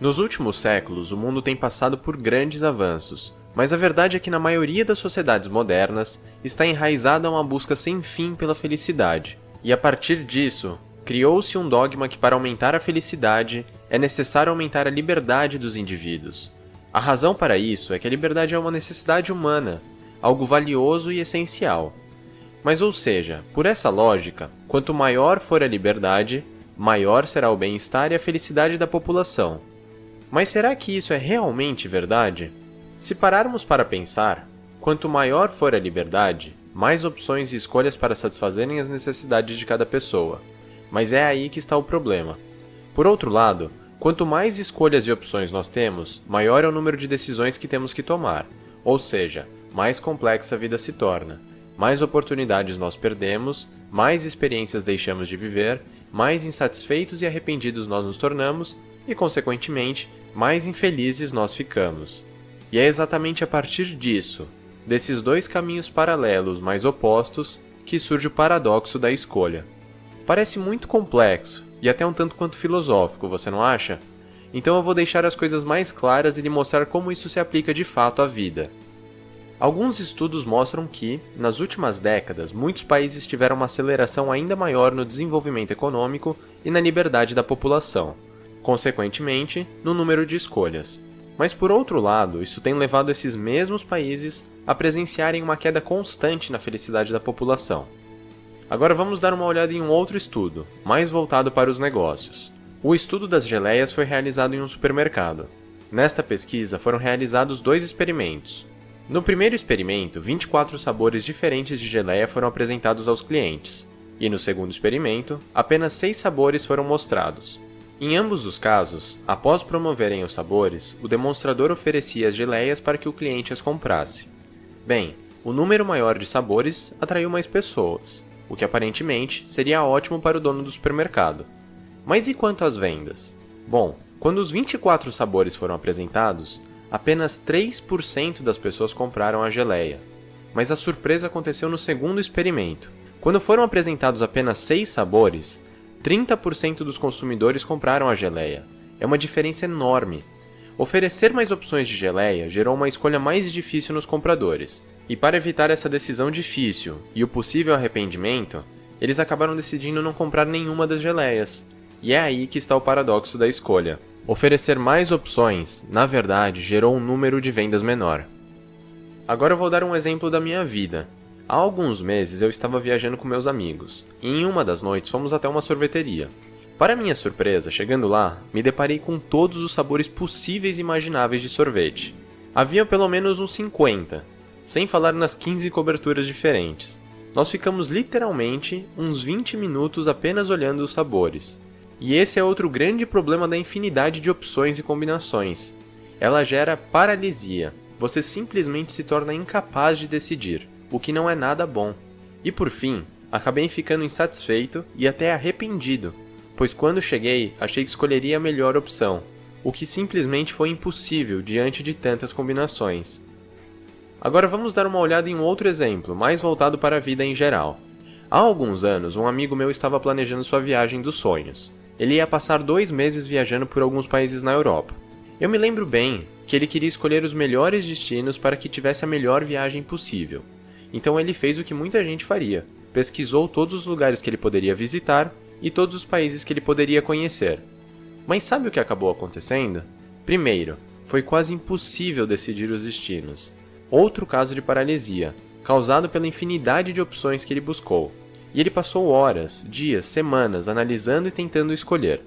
Nos últimos séculos, o mundo tem passado por grandes avanços, mas a verdade é que na maioria das sociedades modernas está enraizada uma busca sem fim pela felicidade. E a partir disso, criou-se um dogma que para aumentar a felicidade é necessário aumentar a liberdade dos indivíduos. A razão para isso é que a liberdade é uma necessidade humana, algo valioso e essencial. Mas ou seja, por essa lógica, quanto maior for a liberdade, maior será o bem-estar e a felicidade da população. Mas será que isso é realmente verdade? Se pararmos para pensar, quanto maior for a liberdade, mais opções e escolhas para satisfazerem as necessidades de cada pessoa. Mas é aí que está o problema. Por outro lado, quanto mais escolhas e opções nós temos, maior é o número de decisões que temos que tomar, ou seja, mais complexa a vida se torna. Mais oportunidades nós perdemos, mais experiências deixamos de viver, mais insatisfeitos e arrependidos nós nos tornamos e, consequentemente, mais infelizes nós ficamos. E é exatamente a partir disso, desses dois caminhos paralelos mais opostos, que surge o paradoxo da escolha. Parece muito complexo e até um tanto quanto filosófico, você não acha? Então eu vou deixar as coisas mais claras e lhe mostrar como isso se aplica de fato à vida. Alguns estudos mostram que, nas últimas décadas, muitos países tiveram uma aceleração ainda maior no desenvolvimento econômico e na liberdade da população, consequentemente, no número de escolhas. Mas por outro lado, isso tem levado esses mesmos países a presenciarem uma queda constante na felicidade da população. Agora vamos dar uma olhada em um outro estudo, mais voltado para os negócios. O estudo das geleias foi realizado em um supermercado. Nesta pesquisa foram realizados 2 experimentos. No primeiro experimento, 24 sabores diferentes de geleia foram apresentados aos clientes, e no segundo experimento, apenas 6 sabores foram mostrados. Em ambos os casos, após promoverem os sabores, o demonstrador oferecia as geleias para que o cliente as comprasse. Bem, o número maior de sabores atraiu mais pessoas, o que aparentemente seria ótimo para o dono do supermercado. Mas e quanto às vendas? Bom, quando os 24 sabores foram apresentados, apenas 3% das pessoas compraram a geleia. Mas a surpresa aconteceu no segundo experimento. Quando foram apresentados apenas 6 sabores, 30% dos consumidores compraram a geleia. É uma diferença enorme. Oferecer mais opções de geleia gerou uma escolha mais difícil nos compradores. E para evitar essa decisão difícil e o possível arrependimento, eles acabaram decidindo não comprar nenhuma das geleias. E é aí que está o paradoxo da escolha. Oferecer mais opções, na verdade, gerou um número de vendas menor. Agora eu vou dar um exemplo da minha vida. Há alguns meses eu estava viajando com meus amigos, e em uma das noites fomos até uma sorveteria. Para minha surpresa, chegando lá, me deparei com todos os sabores possíveis e imagináveis de sorvete. Havia pelo menos uns 50, sem falar nas 15 coberturas diferentes. Nós ficamos literalmente uns 20 minutos apenas olhando os sabores. E esse é outro grande problema da infinidade de opções e combinações. Ela gera paralisia. Você simplesmente se torna incapaz de decidir, o que não é nada bom. E por fim, acabei ficando insatisfeito e até arrependido, pois quando cheguei, achei que escolheria a melhor opção, o que simplesmente foi impossível diante de tantas combinações. Agora vamos dar uma olhada em um outro exemplo, mais voltado para a vida em geral. Há alguns anos, um amigo meu estava planejando sua viagem dos sonhos. Ele ia passar 2 meses viajando por alguns países na Europa. Eu me lembro bem que ele queria escolher os melhores destinos para que tivesse a melhor viagem possível. Então ele fez o que muita gente faria. Pesquisou todos os lugares que ele poderia visitar e todos os países que ele poderia conhecer. Mas sabe o que acabou acontecendo? Primeiro, foi quase impossível decidir os destinos. Outro caso de paralisia, causado pela infinidade de opções que ele buscou. E ele passou horas, dias, semanas analisando e tentando escolher.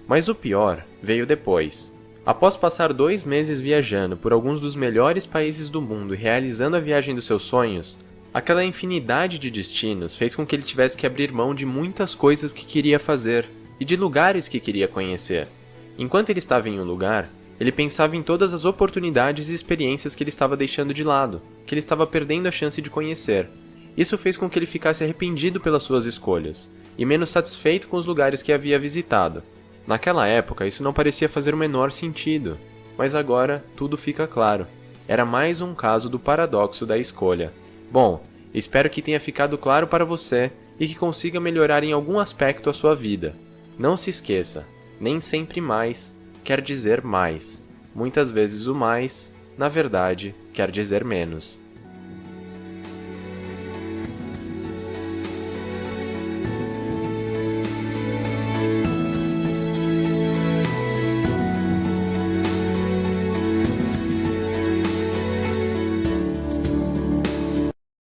Mas o pior veio depois. Após passar 2 meses viajando por alguns dos melhores países do mundo e realizando a viagem dos seus sonhos, aquela infinidade de destinos fez com que ele tivesse que abrir mão de muitas coisas que queria fazer e de lugares que queria conhecer. Enquanto ele estava em um lugar, ele pensava em todas as oportunidades e experiências que ele estava deixando de lado, que ele estava perdendo a chance de conhecer. Isso fez com que ele ficasse arrependido pelas suas escolhas, e menos satisfeito com os lugares que havia visitado. Naquela época, isso não parecia fazer o menor sentido, mas agora tudo fica claro. Era mais um caso do paradoxo da escolha. Bom, espero que tenha ficado claro para você e que consiga melhorar em algum aspecto a sua vida. Não se esqueça, nem sempre mais quer dizer mais. Muitas vezes o mais, na verdade, quer dizer menos.